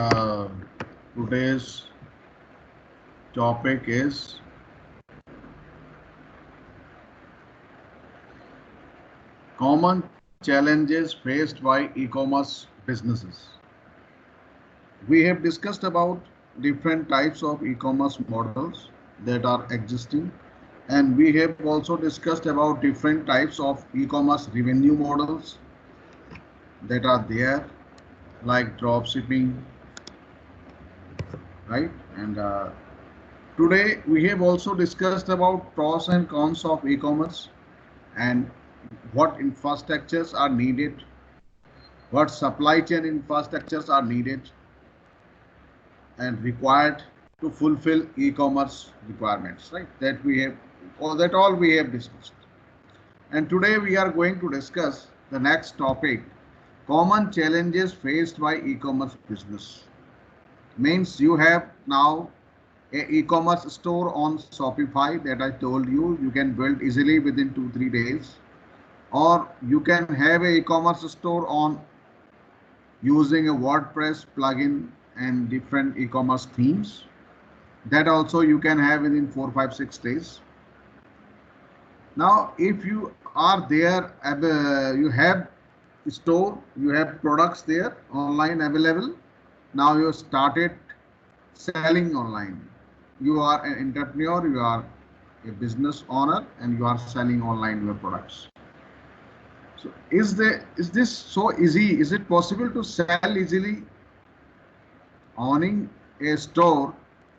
Uh, Today's topic is common challenges faced by e-commerce businesses. We have discussed about different types of e-commerce models that are existing, and we have also discussed about different types of e-commerce revenue models that are there, like drop shipping, right? And today we have also discussed about pros and cons of e-commerce and what infrastructures are needed, what supply chain infrastructures are needed and required to fulfill e-commerce requirements, right? That we have, or that all we have discussed. And today we are going to discuss the next topic, common challenges faced by e-commerce business. Means you have now a e-commerce store on Shopify that I told you, you can build easily within 2-3 days, or you can have a e-commerce store on using a WordPress plugin and different e-commerce themes. That also you can have within 4, 5, 6 days. Now, if you are there, you have store, you have products there online available. Now you started selling online. You are an entrepreneur, you are a business owner, and you are selling online your products. So is this so easy? Is it possible to sell easily? Owning a store,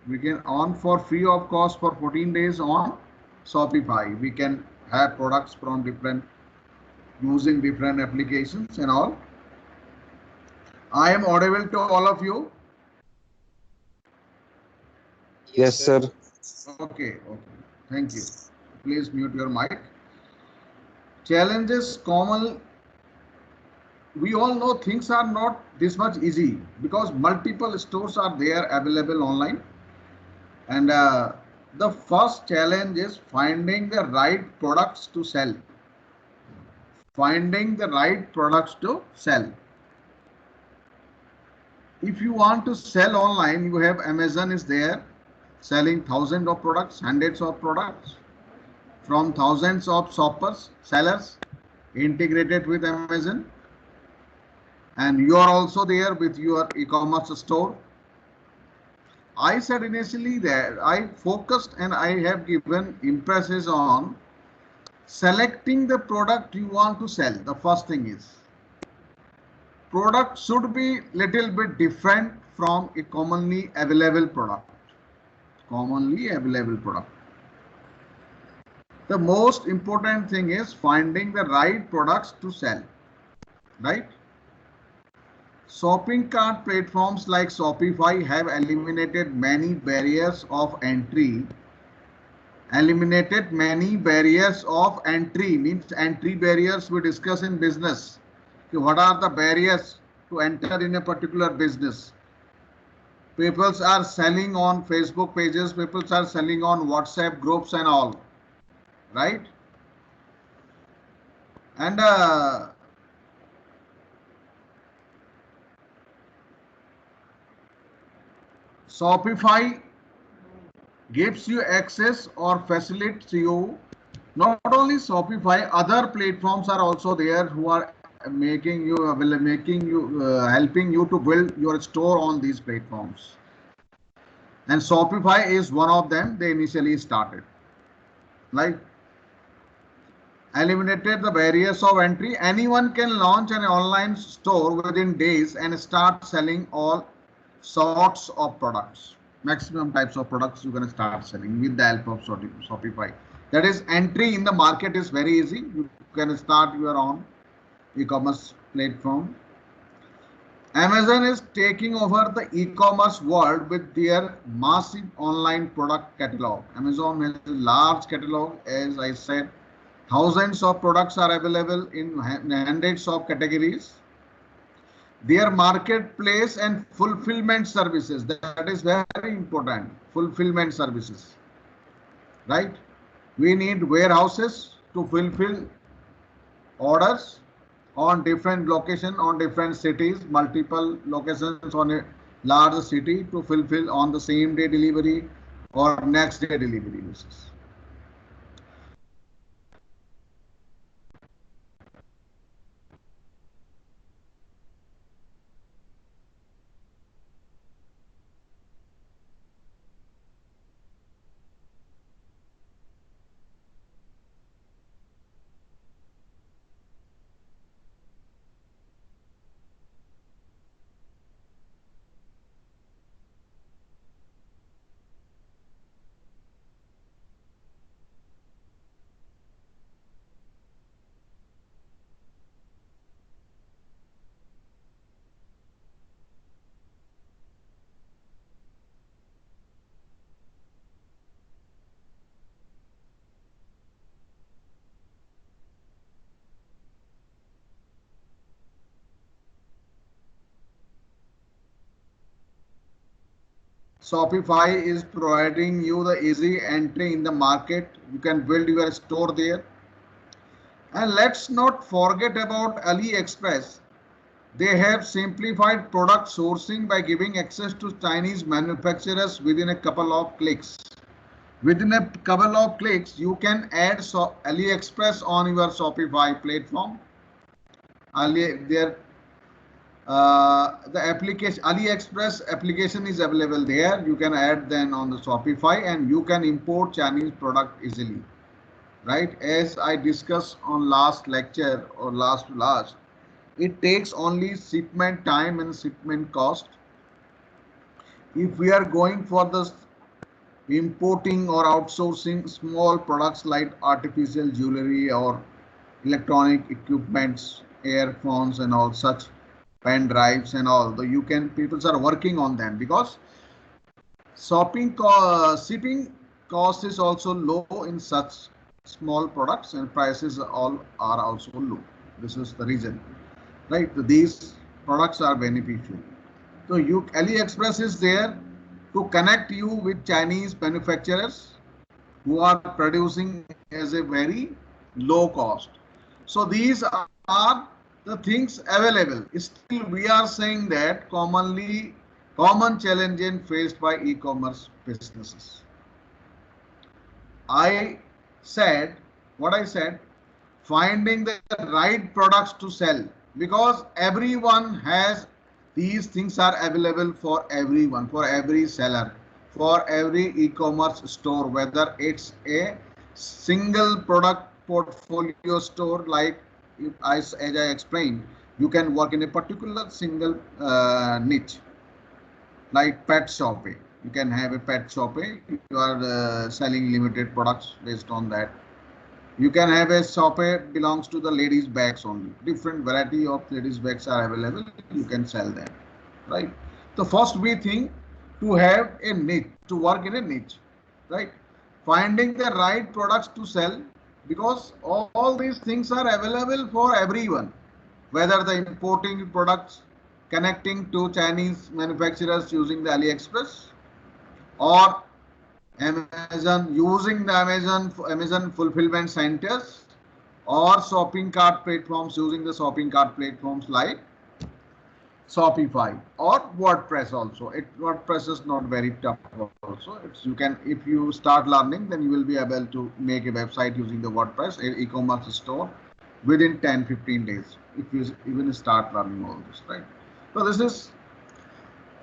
we can own for free of cost for 14 days on Shopify. We can have products from different, using different applications and all. I am audible to all of you. Yes, sir. Okay, okay. Thank you. Please mute your mic. Challenges common. We all know things are not this much easy because multiple stores are there available online. And the first challenge is finding the right products to sell. Finding the right products to sell. If you want to sell online, you have Amazon is there selling thousands of products, hundreds of products from thousands of shoppers, sellers integrated with Amazon. And you are also there with your e-commerce store. I said initially that I focused and I have given emphasis on selecting the product you want to sell. The first thing is product should be little bit different from a commonly available product. Commonly available product. The most important thing is finding the right products to sell, right? Shopping cart platforms like Shopify have eliminated many barriers of entry. Eliminated many barriers of entry means entry barriers we discuss in business. What are the barriers to enter in a particular business? People are selling on Facebook pages, people are selling on WhatsApp groups and all, right? And Shopify gives you access or facilitates you. Not only Shopify, other platforms are also there who are helping you to build your store on these platforms. And Shopify is one of them. They initially started, like eliminated the barriers of entry. Anyone can launch an online store within days and start selling all sorts of products. Maximum types of products you can start selling with the help of Shopify. That is, entry in the market is very easy. You can start your own e-commerce platform. Amazon is taking over the e-commerce world with their massive online product catalog. Amazon has a large catalog, as I said. Thousands of products are available in hundreds of categories. Their marketplace and fulfillment services, that is very important. Fulfillment services, right? We need warehouses to fulfill orders on different locations, on different cities, multiple locations on a large city to fulfill on the same day delivery or next day delivery basis. Shopify is providing you the easy entry in the market. You can build your store there. And let's not forget about AliExpress. They have simplified product sourcing by giving access to Chinese manufacturers within a couple of clicks. Within a couple of clicks, you can add AliExpress on your Shopify platform. The application AliExpress application is available there. You can add them on the Shopify and you can import Chinese product easily. Right? As I discussed on last lecture or last to last, it takes only shipment time and shipment cost. If we are going for the importing or outsourcing small products like artificial jewelry or electronic equipments, earphones and all such, pen drives and all, the you can people are working on them because shipping cost is also low in such small products and prices all are also low. This is the reason, right? These products are beneficial. So AliExpress is there to connect you with Chinese manufacturers who are producing as a very low cost. So these are the things available. Still, we are saying that common challenges faced by e-commerce businesses. I said what I said, finding the right products to sell, because everyone has these things are available for everyone, for every seller, for every e-commerce store, whether it's a single product portfolio store like as I explained, you can work in a particular single niche like pet shopping. You can have a pet shopping. You are selling limited products based on that. You can have a shop belongs to the ladies bags only. Different variety of ladies bags are available. You can sell them, right? So first we think to have a niche, to work in a niche, right? Finding the right products to sell, because all these things are available for everyone, whether the importing products, connecting to Chinese manufacturers using the AliExpress, or Amazon, using the Amazon fulfillment centers, or shopping cart platforms, using the shopping cart platforms like Shopify or WordPress also. WordPress is not very tough also. You can, if you start learning, then you will be able to make a website using the WordPress, an e-commerce store, within 10-15 days if you even start learning all this, right?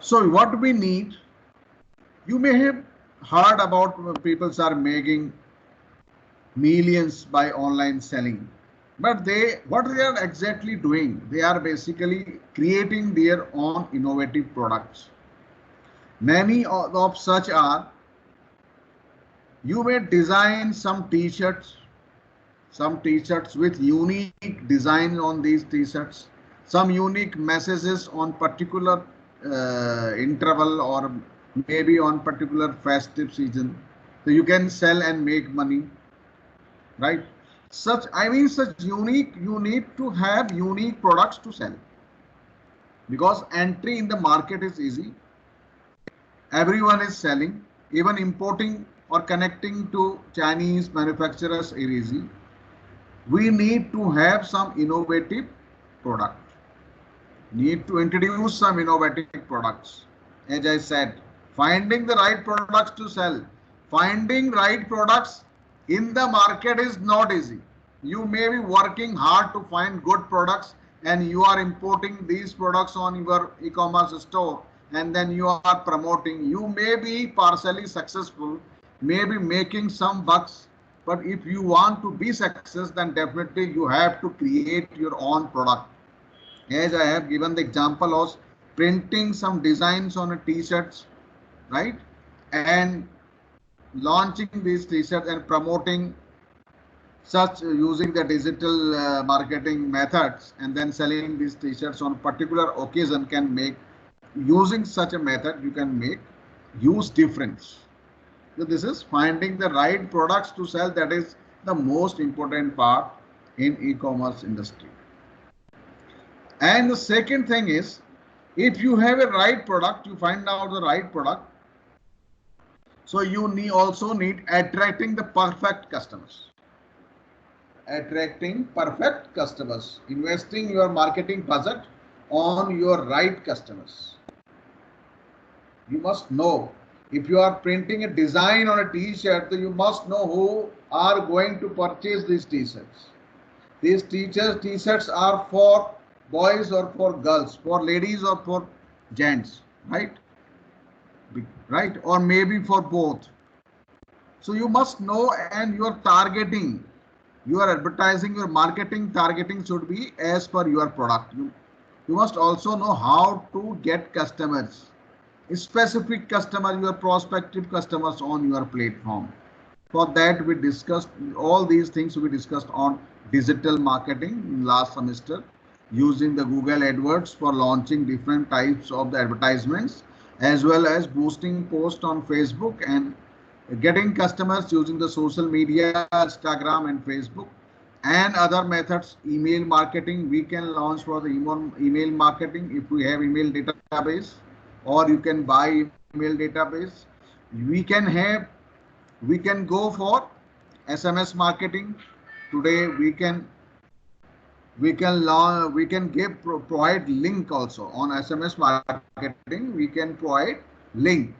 So what we need, you may have heard about people are making millions by online selling, but what they are exactly doing, they are basically creating their own innovative products. Many of such are, you may design some t-shirts with unique design on these t-shirts, some unique messages on particular interval or maybe on particular festive season, so you can sell and make money, right? Such unique, you need to have unique products to sell, because entry in the market is easy, everyone is selling, even importing or connecting to Chinese manufacturers is easy. We need to have some innovative product, need to introduce some innovative products. as I said, finding the right products to sell. Finding right products in the market is not easy. You may be working hard to find good products and you are importing these products on your e-commerce store and then you are promoting. You may be partially successful, may be making some bucks, but if you want to be success, then definitely you have to create your own product. As I have given the example of printing some designs on a t-shirts, right? And launching these t-shirts and promoting such using the digital marketing methods and then selling these t-shirts on particular occasion can make using such a method you can make huge difference. So this is finding the right products to sell. That is the most important part in e-commerce industry. And the second thing is, if you have a right product, you find out the right product. So you also need attracting the perfect customers. Attracting perfect customers. Investing your marketing budget on your right customers. You must know if you are printing a design on a t-shirt, you must know who are going to purchase these t-shirts. These t-shirts are for boys or for girls, for ladies or for gents, right? Right? Or maybe for both. So you must know, and your targeting, your advertising, your marketing targeting should be as per your product. You must also know how to get customers, specific customer, your prospective customers on your platform. For that, we discussed all these things we discussed on digital marketing last semester, using the Google AdWords for launching different types of the advertisements, as well as boosting posts on Facebook and getting customers using the social media, Instagram and Facebook, and other methods. Email marketing, we can launch for the email marketing if we have email database, or you can buy email database. We can have, we can go for SMS marketing. Today we can give provide link also on SMS marketing. We can provide link,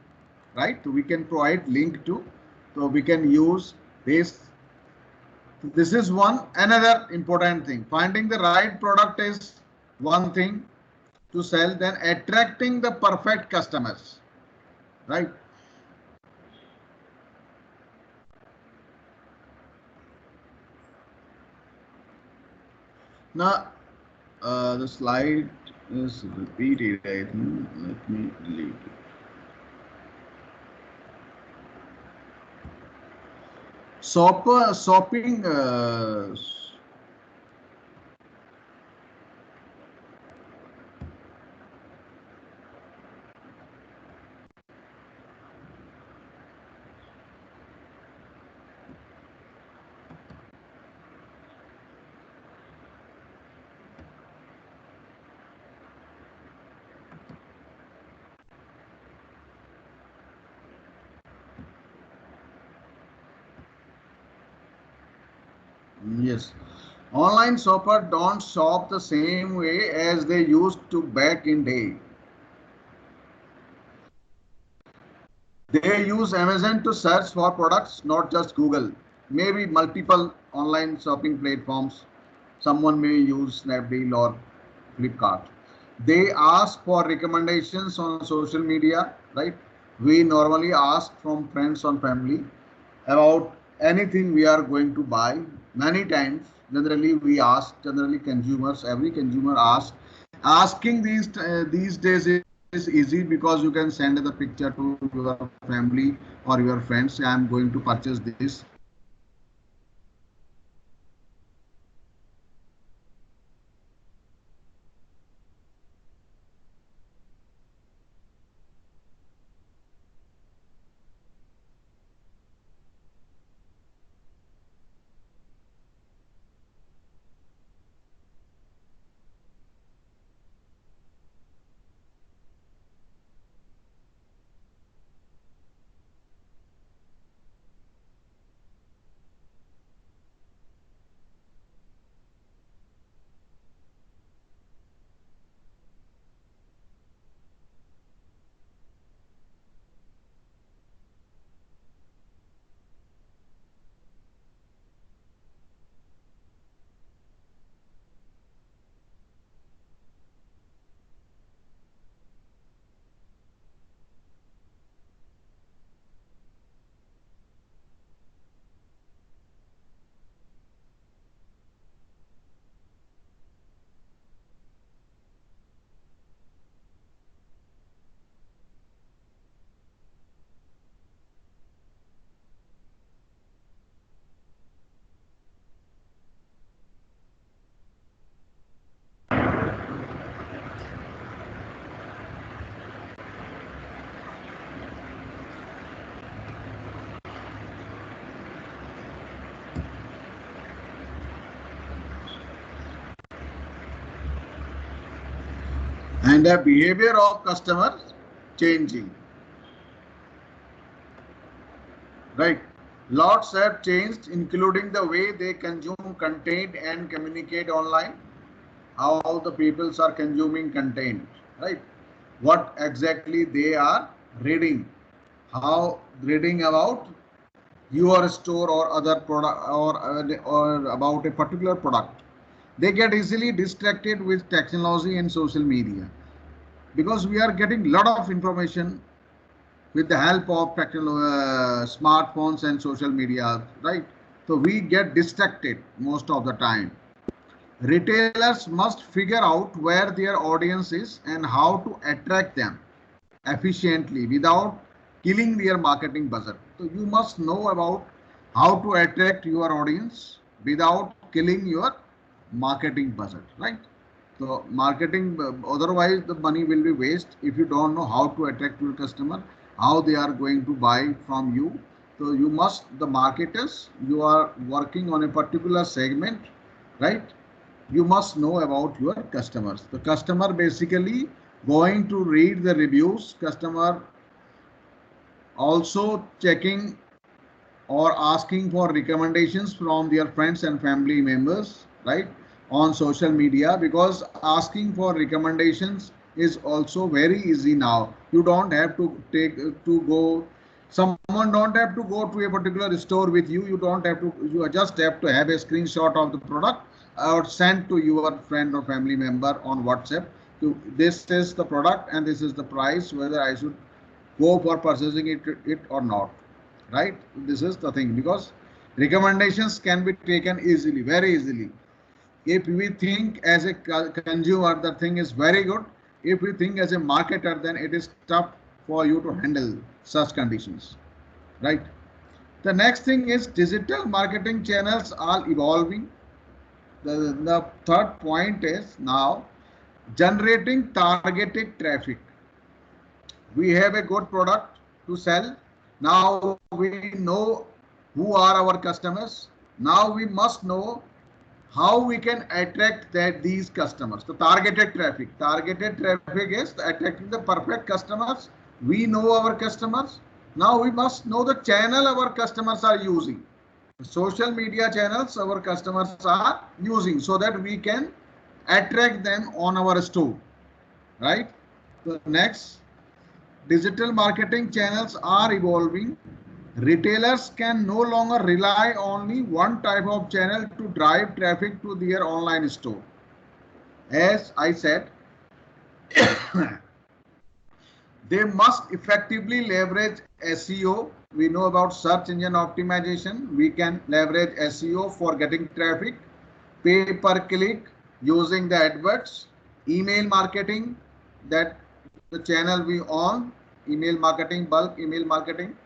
right? We can provide link to, so we can use this. This is one another important thing. Finding the right product is one thing to sell, then attracting the perfect customers, right? Now the slide is repeated, I think. Let me delete it. Shopping. Yes. Online shopper don't shop the same way as they used to back in day. They use Amazon to search for products, not just Google. Maybe multiple online shopping platforms. Someone may use Snapdeal or Flipkart. They ask for recommendations on social media, right? We normally ask from friends or family about anything we are going to buy. Many times, generally we ask, generally consumers, every consumer asks. Asking these days is easy because you can send the picture to your family or your friends. I am going to purchase this. and the behavior of customers changing. Right. Lots have changed, including the way they consume content and communicate online. How the peoples are consuming content, right? What exactly they are reading, how reading about your store or other product, or about a particular product. They get easily distracted with technology and social media because we are getting a lot of information with the help of smartphones and social media, right? So we get distracted most of the time. Retailers must figure out where their audience is and how to attract them efficiently without killing their marketing budget. So you must know about how to attract your audience without killing your marketing budget, right? So marketing, otherwise the money will be waste if you don't know how to attract your customer, how they are going to buy from you. So you must, the marketers, you are working on a particular segment, right? You must know about your customers. The customer basically going to read the reviews, customer also checking or asking for recommendations from their friends and family members, right, on social media, because asking for recommendations is also very easy now. You don't have to someone don't have to go to a particular store with you. You just have to have a screenshot of the product or send to your friend or family member on WhatsApp. This is the product and this is the price, whether I should go for purchasing it or not, right? This is the thing, because recommendations can be taken easily, very easily. If we think as a consumer the thing is very good, if we think as a marketer, then it is tough for you to handle such conditions, right? The next thing is digital marketing channels are evolving. The third point is now generating targeted traffic. We have a good product to sell. Now we know who are our customers. Now we must know how we can attract these customers. The targeted traffic. Targeted traffic is attracting the perfect customers. We know our customers. Now we must know the channel our customers are using. The social media channels our customers are using, so that we can attract them on our store, right? So next, digital marketing channels are evolving. Retailers can no longer rely only one type of channel to drive traffic to their online store. As I said, they must effectively leverage SEO. We know about search engine optimization. We can leverage SEO for getting traffic, pay per click using the adverts, email marketing, that the channel we own, email marketing, bulk email marketing,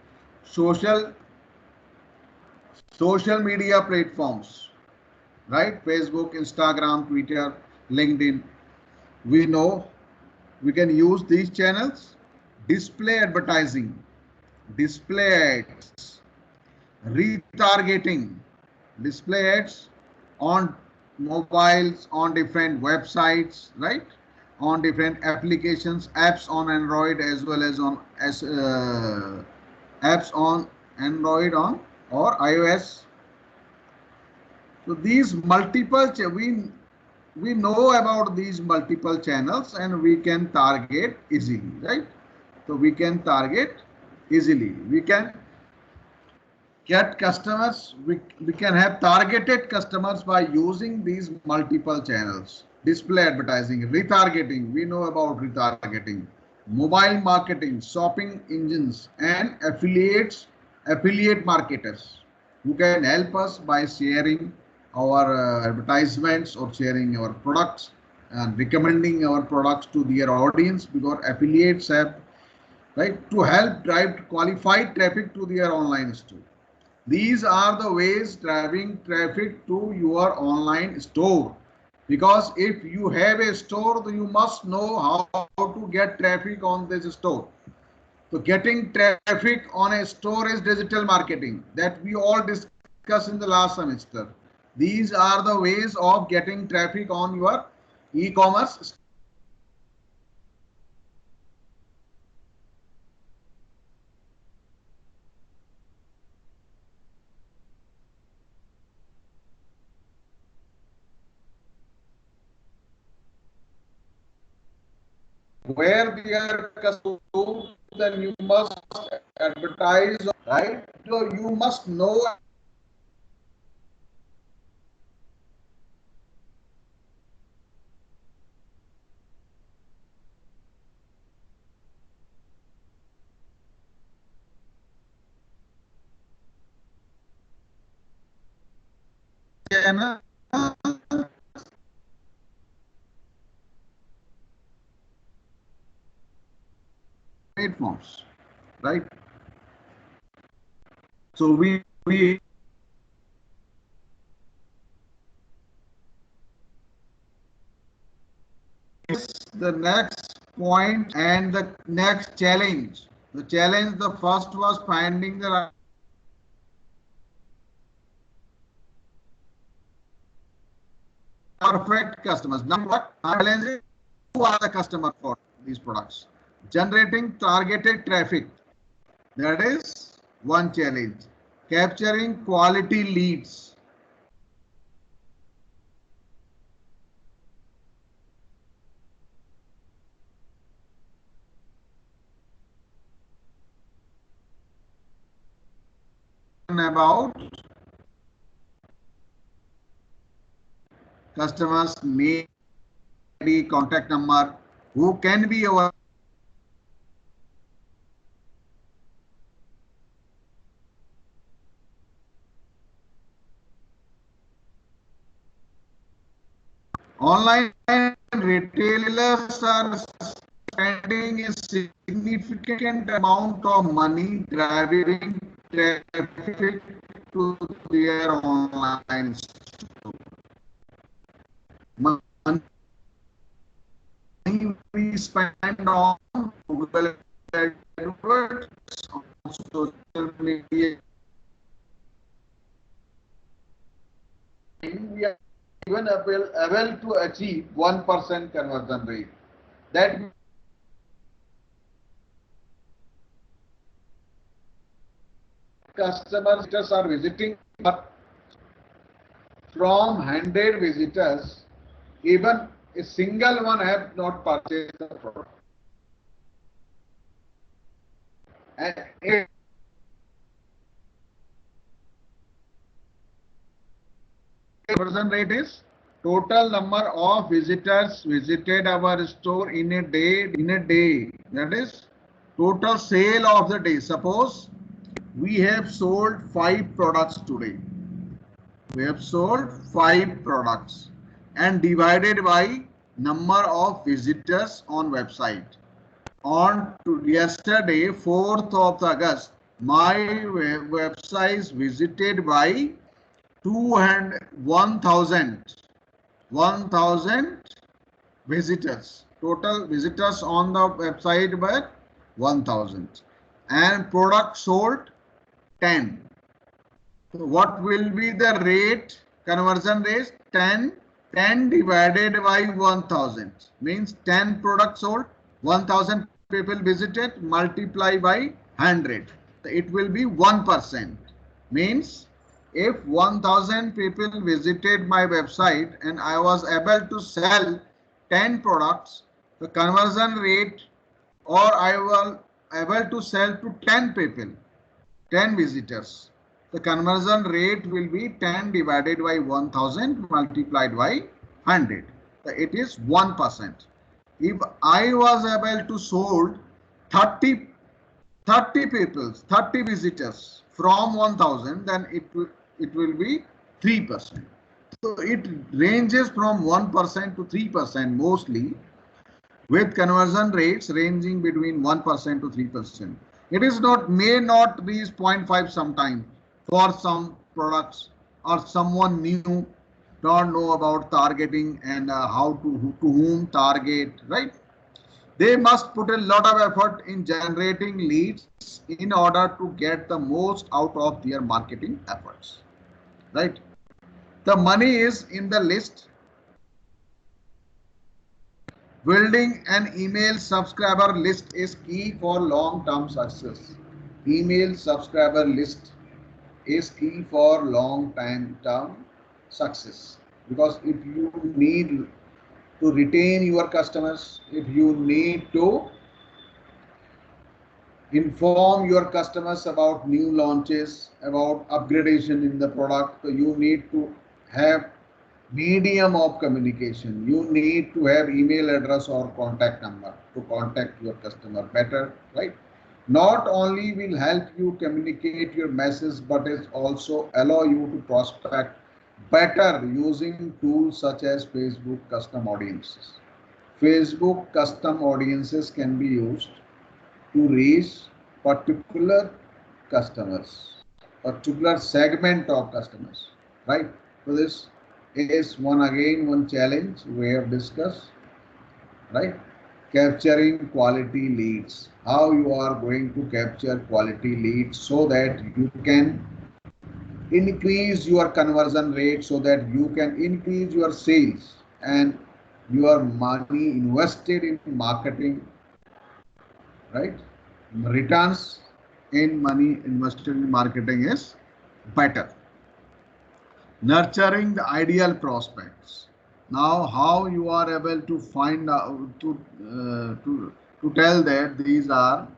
social media platforms, right? Facebook, Instagram, Twitter, LinkedIn. We know we can use these channels. Display advertising, display ads, retargeting, display ads on mobiles, on different websites, right? On different applications, apps on Android as well as on apps on Android on or iOS. So these multiple we know about these multiple channels and we can target easily, right? So we can target easily. We can get customers. We can have targeted customers by using these multiple channels. Display advertising, retargeting. We know about retargeting. Mobile marketing, shopping engines, and affiliate marketers who can help us by sharing our advertisements or sharing our products and recommending our products to their audience, because affiliates have, right, to help drive qualified traffic to their online store. These are the ways driving traffic to your online store. Because if you have a store, then you must know how to get traffic on this store. So getting traffic on a store is digital marketing that we all discussed in the last semester. These are the ways of getting traffic on your e-commerce store. where their customers, then you must advertise, right? So you must know platforms, right? So we the next point and the next challenge. The challenge, the first was finding the perfect customers. Now what challenge is, who are the customer for these products? Generating targeted traffic. That is one challenge. Capturing quality leads. About customers' name, ID, contact number, who can be our online retailers are spending a significant amount of money driving traffic to their online store. Money we spend on Google AdWords, on social media, we are even able to achieve 1% conversion rate. That customers are visiting, but from 100 visitors, even a single one have not purchased the product. And if conversion rate is total number of visitors visited our store in a day. That is total sale of the day. Suppose we have sold 5 products today. We have sold 5 products and divided by number of visitors on website. On to yesterday, 4th of August, my website visited by 200, 1000 visitors. Total visitors on the website were 1000 and product sold 10. So what will be the rate, conversion rate? 10 divided by 1000 means 10 products sold, 1000 people visited, multiply by 100. It will be 1%. Means if 1000 people visited my website and I was able to sell 10 products, the conversion rate, or I was able to sell to 10 people, 10 visitors, the conversion rate will be 10 divided by 1000 multiplied by 100. It is 1%. If I was able to sold 30 people, 30 visitors from 1000, then it will be 3%. So it ranges from 1% to 3% mostly, with conversion rates ranging between 1% to 3%. It is not, may not reach 0.5 sometime for some products, or someone new don't know about targeting and how to whom target, right? They must put a lot of effort in generating leads in order to get the most out of their marketing efforts, right? The money is in the list. Building an email subscriber list is key for long-term success. Email subscriber list is key for long-term success, because if you need to retain your customers, if you need to inform your customers about new launches, about upgradation in the product, so you need to have medium of communication. You need to have email address or contact number to contact your customer better, right? Not only will help you communicate your message, but it also allow you to prospect better using tools such as Facebook custom audiences. Facebook custom audiences can be used to reach particular customers, particular segment of customers, right? So this is one challenge we have discussed, right? Capturing quality leads. How you are going to capture quality leads so that you can increase your conversion rate, so that you can increase your sales, and your money invested in marketing, right? Returns in money invested in marketing is better. Nurturing the ideal prospects. Now, how you are able to find out to tell that these are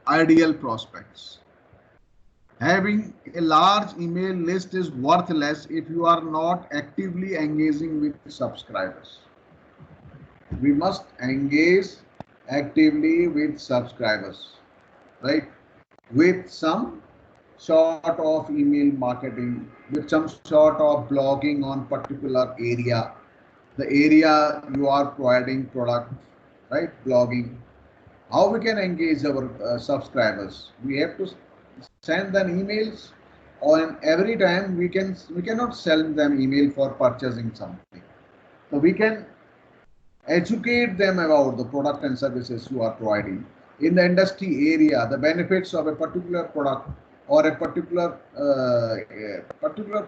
ideal prospects. Having a large email list is worthless if you are not actively engaging with subscribers. We must engage actively with subscribers, right? With some sort of email marketing, with some sort of blogging on particular area, the area you are providing product, right? Blogging. How we can engage our subscribers? We have to send them emails, or every time we cannot send them email for purchasing something. So we can educate them about the product and services you are providing in the industry area, the benefits of a particular product or a particular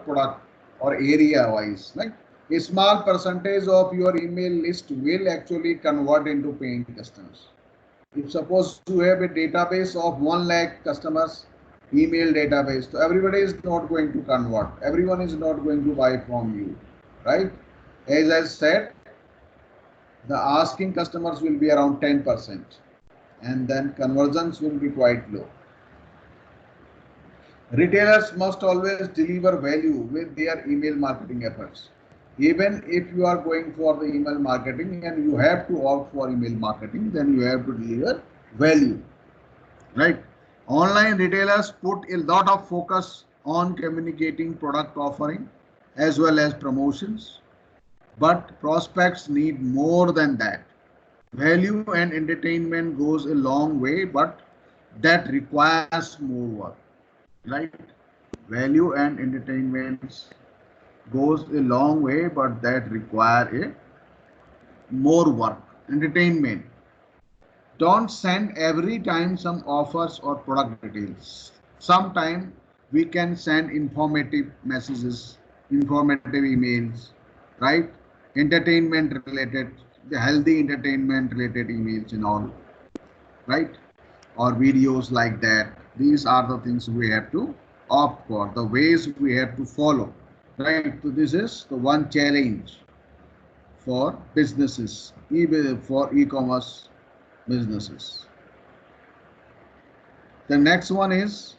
product or area wise. Like a small percentage of your email list will actually convert into paying customers. If suppose you have a database of 1 lakh customers, email database, so everybody is not going to convert. Everyone is not going to buy from you, right? As I said, the asking customers will be around 10%, and then conversions will be quite low. Retailers must always deliver value with their email marketing efforts. Even if you are going for the email marketing and you have to opt for email marketing, then you have to deliver value, right? Online retailers put a lot of focus on communicating product offering as well as promotions. But prospects need more than that. Value and entertainment goes a long way, but that requires more work, right? Value and entertainment goes a long way, but that require a more work. Entertainment. Don't send every time some offers or product details. Sometime we can send informative messages, informative emails, right? Entertainment related, the healthy entertainment related emails and all, right? Or videos like that. These are the things we have to opt for, the ways we have to follow, right? So this is the one challenge for businesses, even for e-commerce businesses. The next one is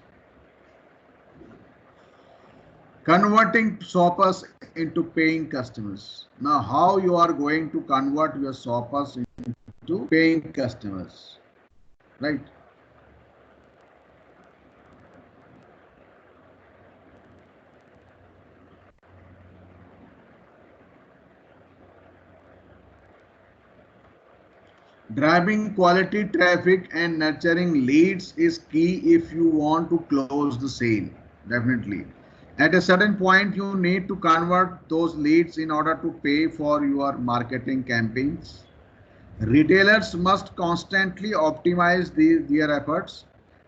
converting shoppers into paying customers. Now, how you are going to convert your shoppers into paying customers, right? Driving quality traffic and nurturing leads is key if you want to close the sale, definitely. At a certain point, you need to convert those leads in order to pay for your marketing campaigns. Retailers must constantly optimize their efforts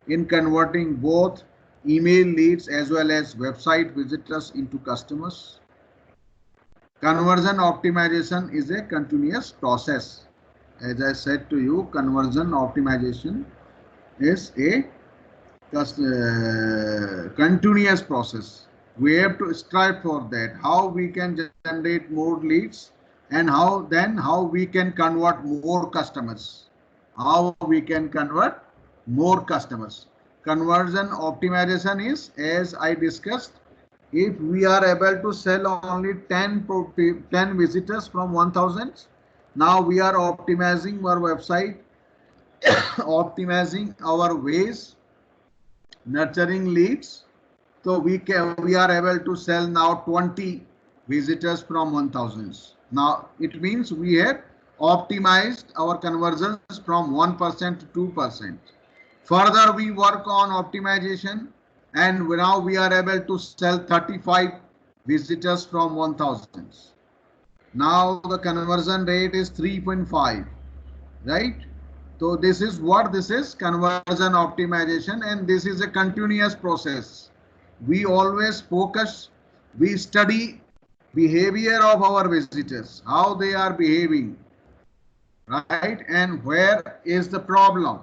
in converting both email leads as well as website visitors into customers. Conversion optimization is a continuous process. As I said to you, conversion optimization is a continuous process. We have to strive for that. How we can generate more leads and how we can convert more customers. How we can convert more customers. Conversion optimization is, as I discussed, if we are able to sell only 10 visitors from 1000, now we are optimizing our website, optimizing our ways, nurturing leads. So we are able to sell now 20 visitors from 1000. Now it means we have optimized our conversions from 1% to 2%. Further, we work on optimization, and now we are able to sell 35 visitors from 1000. Now the conversion rate is 3.5, right? So this is what this is, conversion optimization, and this is a continuous process. We always focus, we study behavior of our visitors, how they are behaving, right? And where is the problem?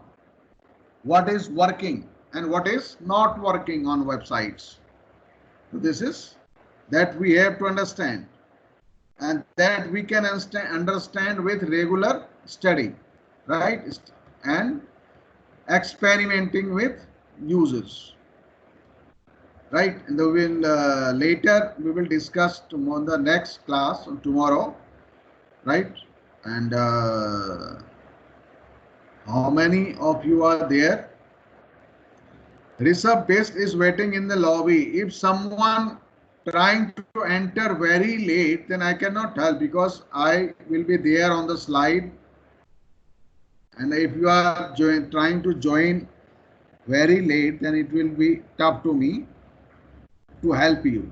What is working and what is not working on websites? So this is that we have to understand, and that we can understand with regular study, right? And experimenting with users, right? And later we will discuss tomorrow, the next class tomorrow, right? And how many of you are there? Rishabh Best is waiting in the lobby. If someone trying to enter very late, then I cannot help, because I will be there on the slide. And if you are trying to join very late, then it will be tough to me to help you.